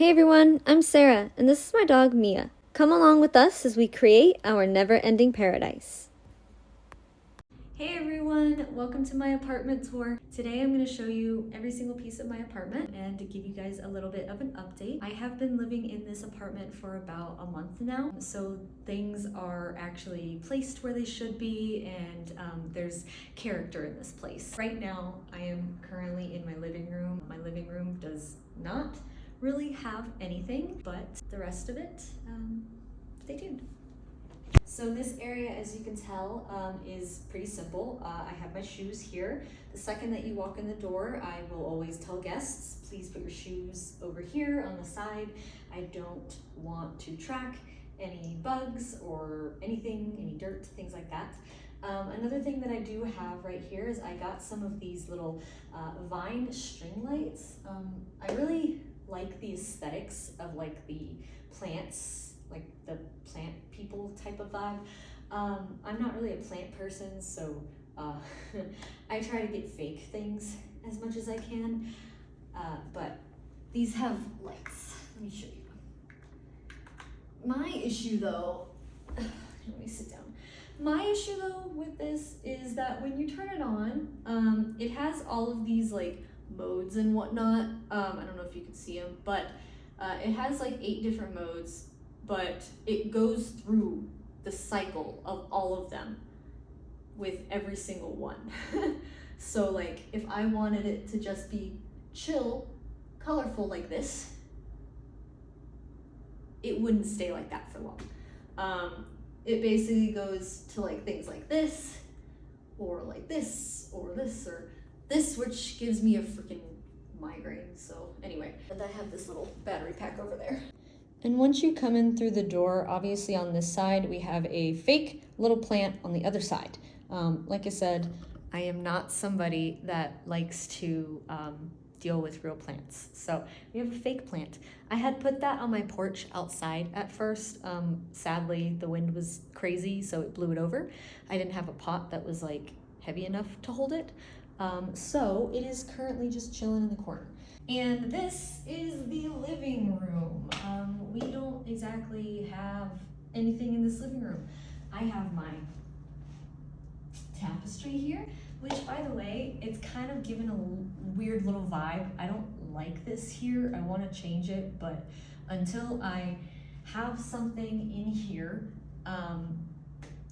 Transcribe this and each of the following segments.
Hey everyone, I'm Sarah, and this is my dog Mia. Come along with us as we create our never-ending paradise. Hey everyone, welcome to my apartment tour. Today I'm going to show you every single piece of my apartment and to give you guys a little bit of an update. I have been living in this apartment for about a month now, so things are actually placed where they should be, and there's character in this place. Right now, I am currently in my living room. My living room does not really have anything, but the rest of it, stay tuned. So this area, as you can tell, is pretty simple. I have my shoes here. The second that you walk in the door, I will always tell guests, please put your shoes over here on the side. I don't want to track any bugs or anything, any dirt, things like that. Another thing that I do have right here is I got some of these little vine string lights. I really like the aesthetics of like the plants, like the plant people type of vibe. I'm not really a plant person, so I try to get fake things as much as I can, but these have lights. Let me show you. My issue though, let me sit down. My issue though with this is that when you turn it on, it has all of these like modes and whatnot. I don't know if you can see them, but it has like 8 different modes, but it goes through the cycle of all of them with every single one. So like if I wanted it to just be chill, colorful like this, it wouldn't stay like that for long. It basically goes to like things like this, or like this, or this, or this, which gives me a freaking migraine. So anyway, and I have this little battery pack over there. And once you come in through the door, obviously on this side, we have a fake little plant on the other side. Like I said, I am not somebody that likes to deal with real plants. So we have a fake plant. I had put that on my porch outside at first. Sadly, the wind was crazy, so it blew it over. I didn't have a pot that was like heavy enough to hold it. So it is currently just chilling in the corner. And this is the living room. We don't exactly have anything in this living room. I have my tapestry here, which by the way, it's kind of given a weird little vibe. I don't like this here. I want to change it, but until I have something in here,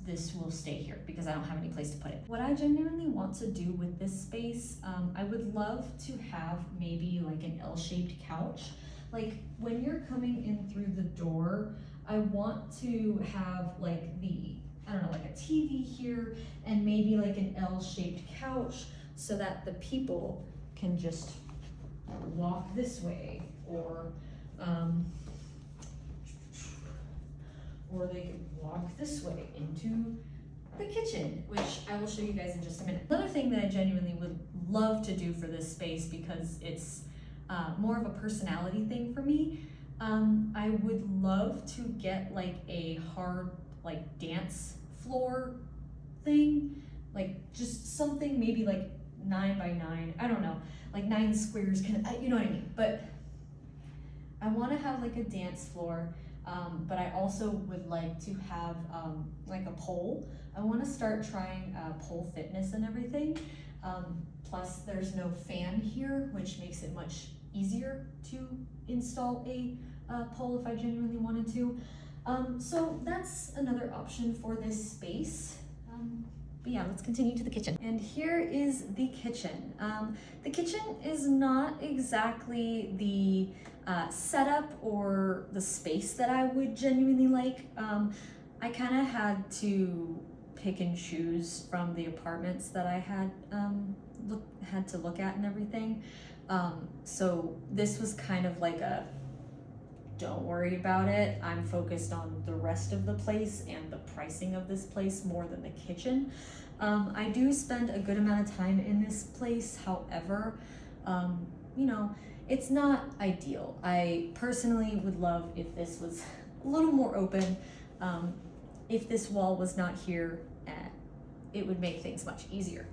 this will stay here because I don't have any place to put it. What I genuinely want to do with this space, I would love to have maybe like an L-shaped couch. Like when you're coming in through the door, I want to have like I don't know, like a TV here and maybe like an L-shaped couch so that the people can just walk this way, or they could walk this way into the kitchen, which I will show you guys in just a minute. Another thing that I genuinely would love to do for this space, because it's more of a personality thing for me, I would love to get like a hard like dance floor thing, like just something maybe like 9 by 9, I don't know, like 9 squares, kind of, you know what I mean? But I want to have like a dance floor. But I also would like to have like a pole. I want to start trying pole fitness and everything. Plus there's no fan here, which makes it much easier to install a pole if I genuinely wanted to. So that's another option for this space. But yeah, let's continue to the kitchen. And here is the kitchen. The kitchen is not exactly the setup or the space that I would genuinely like. I kind of had to pick and choose from the apartments that I had to look at and everything. So this was kind of like a don't worry about it. I'm focused on the rest of the place and the pricing of this place more than the kitchen. I do spend a good amount of time in this place. However, you know, it's not ideal. I personally would love if this was a little more open. If this wall was not here, it would make things much easier.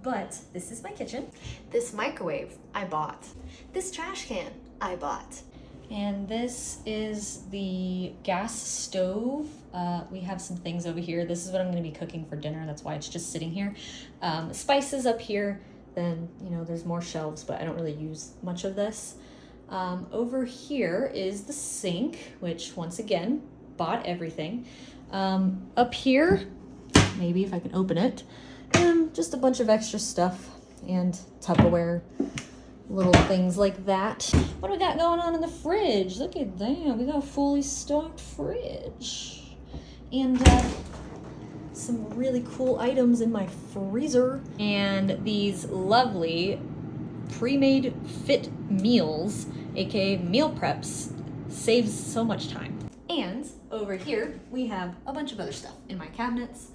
But this is my kitchen. This microwave I bought. This trash can I bought. And this is the gas stove. We have some things over here. This is what I'm gonna be cooking for dinner. That's why it's just sitting here. Spices up here. Then, there's more shelves, but I don't really use much of this. Over here is the sink, which once again, bought everything. Up here, maybe if I can open it, just a bunch of extra stuff and Tupperware, little things like that. What do we got going on in the fridge? Look at that, we got a fully stocked fridge. And some really cool items in my freezer. And these lovely pre-made fit meals, aka meal preps, saves so much time. And over here, we have a bunch of other stuff in my cabinets.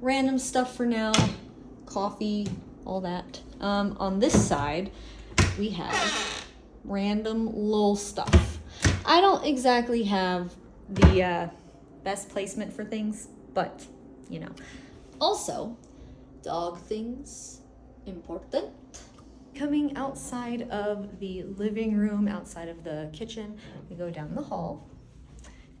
Random stuff for now, coffee, all that. On this side, we have random little stuff. I don't exactly have the best placement for things, but Also, dog things, important. Coming outside of the living room, outside of the kitchen, we go down the hall.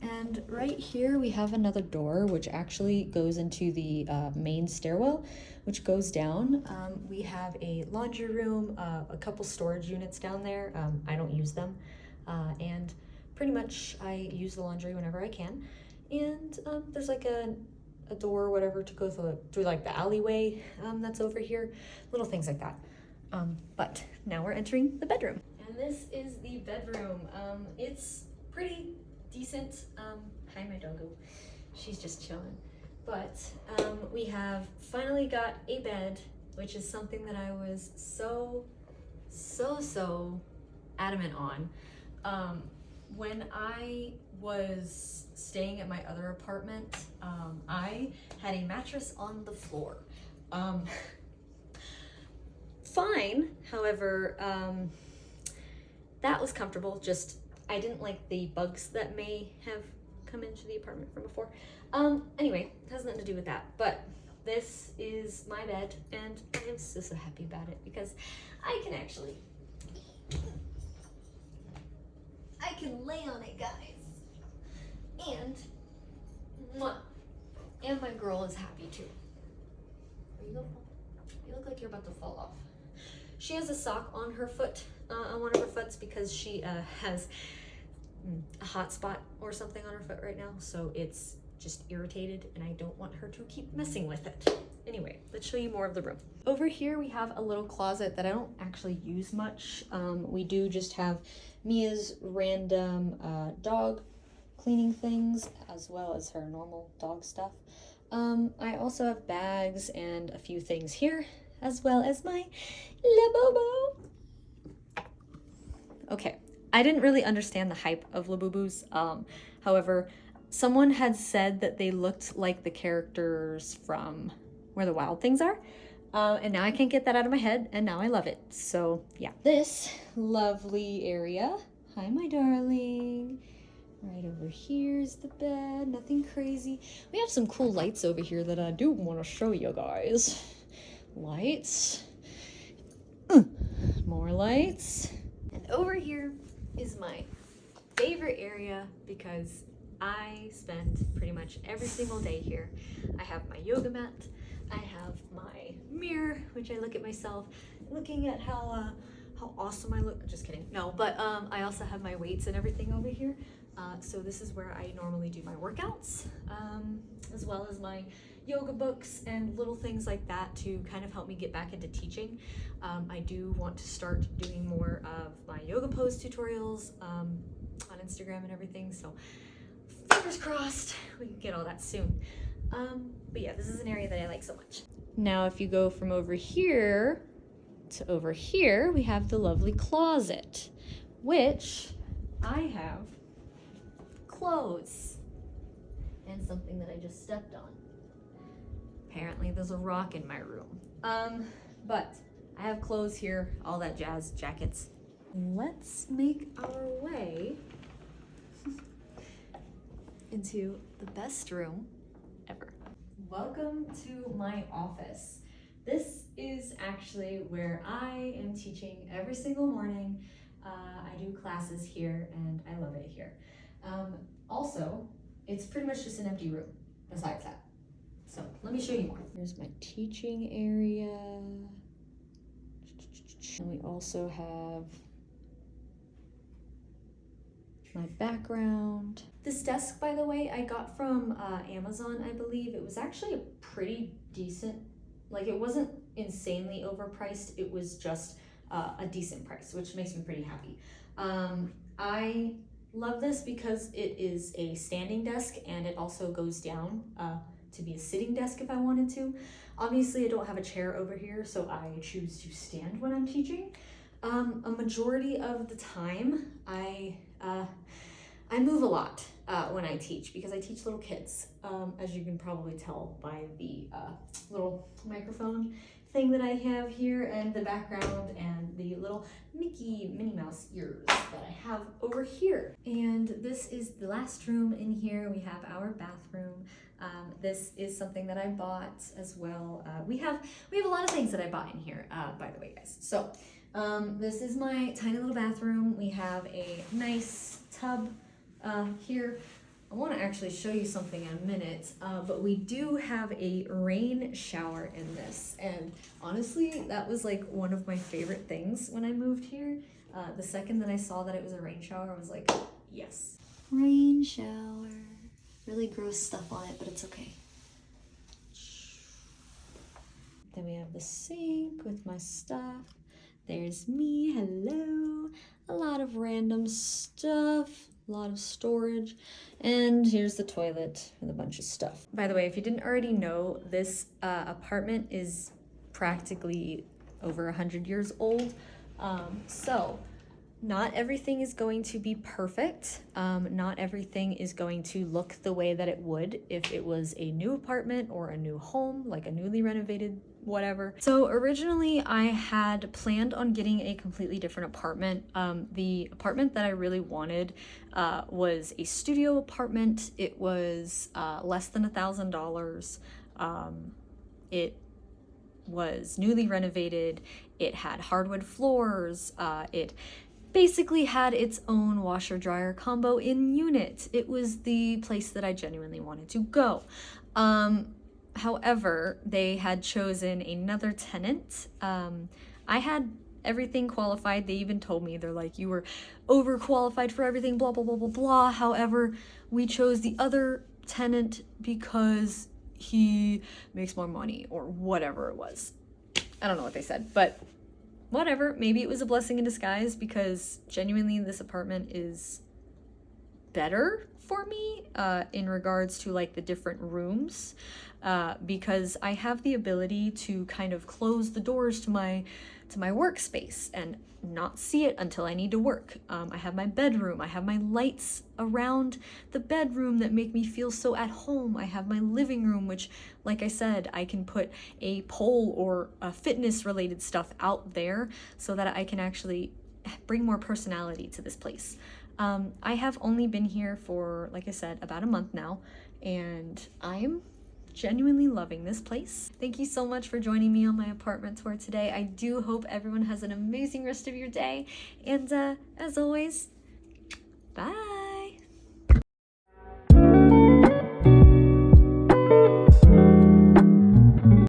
And right here we have another door, which actually goes into the main stairwell, which goes down. We have a laundry room, a couple storage units down there. I don't use them. And pretty much I use the laundry whenever I can. And there's like a door or whatever to go through like the alleyway that's over here. Little things like that. But now we're entering the bedroom. And this is the bedroom. It's pretty decent. Hi, my doggo. She's just chilling. But we have finally got a bed, which is something that I was so adamant on. When I was staying at my other apartment, I had a mattress on the floor. Fine, however, that was comfortable, just I didn't like the bugs that may have come into the apartment from before. Anyway, it has nothing to do with that, but this is my bed, and I am so happy about it because I can lay on it, guys. And my girl is happy too. Are you gonna fall? You look like you're about to fall off. She has a sock on her foot, on one of her foots, because she has a hot spot or something on her foot right now, so it's just irritated and I don't want her to keep messing with it. Anyway, let's show you more of the room. Over here we have a little closet that I don't actually use much. We do just have Mia's random dog cleaning things as well as her normal dog stuff. I also have bags and a few things here as well as my Labubu. Okay, I didn't really understand the hype of Labubus. However, someone had said that they looked like the characters from Where the Wild Things Are. And now I can't get that out of my head, and now I love it. So yeah, this lovely area. Hi, my darling. Right over here's the bed, nothing crazy. We have some cool lights over here that I do want to show you guys. Lights. More lights. And over here is my favorite area because I spend pretty much every single day here. I have my yoga mat. I have my mirror, which I look at myself, looking at how awesome I look. Just kidding. No, but I also have my weights and everything over here. So this is where I normally do my workouts, as well as my yoga books and little things like that to kind of help me get back into teaching. I do want to start doing more of my yoga pose tutorials on Instagram and everything, so fingers crossed we can get all that soon. But yeah, this is an area that I like so much. Now if you go from over here to over here, we have the lovely closet, which I have clothes and something that I just stepped on. Apparently there's a rock in my room. But I have clothes here, all that jazz, jackets. Let's make our way into the best room ever. Welcome to my office. This is actually where I am teaching every single morning. I do classes here and I love it here. Also, it's pretty much just an empty room besides that. So let me show you more. Here's my teaching area. And we also have my background. This desk, by the way, I got from Amazon, I believe. It was actually a pretty decent, like it wasn't insanely overpriced. It was just a decent price, which makes me pretty happy. I love this because it is a standing desk and it also goes down to be a sitting desk if I wanted to. Obviously, I don't have a chair over here, so I choose to stand when I'm teaching. A majority of the time, I move a lot when I teach because I teach little kids, as you can probably tell by the little microphone thing that I have here and the background and the little Minnie Mouse ears that I have over here. And this is the last room in here. We have our bathroom. This is something that I bought as well. We have a lot of things that I bought in here, by the way, guys. So this is my tiny little bathroom. We have a nice tub here. I want to actually show you something in a minute, but we do have a rain shower in this, and honestly, that was like one of my favorite things when I moved here. The second that I saw that it was a rain shower, I was like, yes. Rain shower. Really gross stuff on it, but it's okay. Then we have the sink with my stuff. There's me, hello. A lot of random stuff, a lot of storage. And here's the toilet with a bunch of stuff. By the way, if you didn't already know, this apartment is practically over 100 years old. So not everything is going to be perfect. Not everything is going to look the way that it would if it was a new apartment or a new home, like a newly renovated whatever. So originally I had planned on getting a completely different apartment. The apartment that I really wanted was a studio apartment. It was less than $1,000. It was newly renovated. It had hardwood floors. It basically had its own washer dryer combo in unit. It was the place that I genuinely wanted to go. However, they had chosen another tenant. I had everything qualified. They even told me, they're like, you were overqualified for everything, blah, blah, blah, blah, blah. However, we chose the other tenant because he makes more money or whatever it was. I don't know what they said, but whatever. Maybe it was a blessing in disguise because genuinely this apartment is better for me in regards to like the different rooms because I have the ability to kind of close the doors to my workspace and not see it until I need to work. I have my bedroom. I have my lights around the bedroom that make me feel so at home. I have my living room, which, like I said, I can put a pole or a fitness related stuff out there so that I can actually bring more personality to this place. I have only been here for, like I said, about a month now, and I'm genuinely loving this place. Thank you so much for joining me on my apartment tour today. I do hope everyone has an amazing rest of your day, and as always, bye!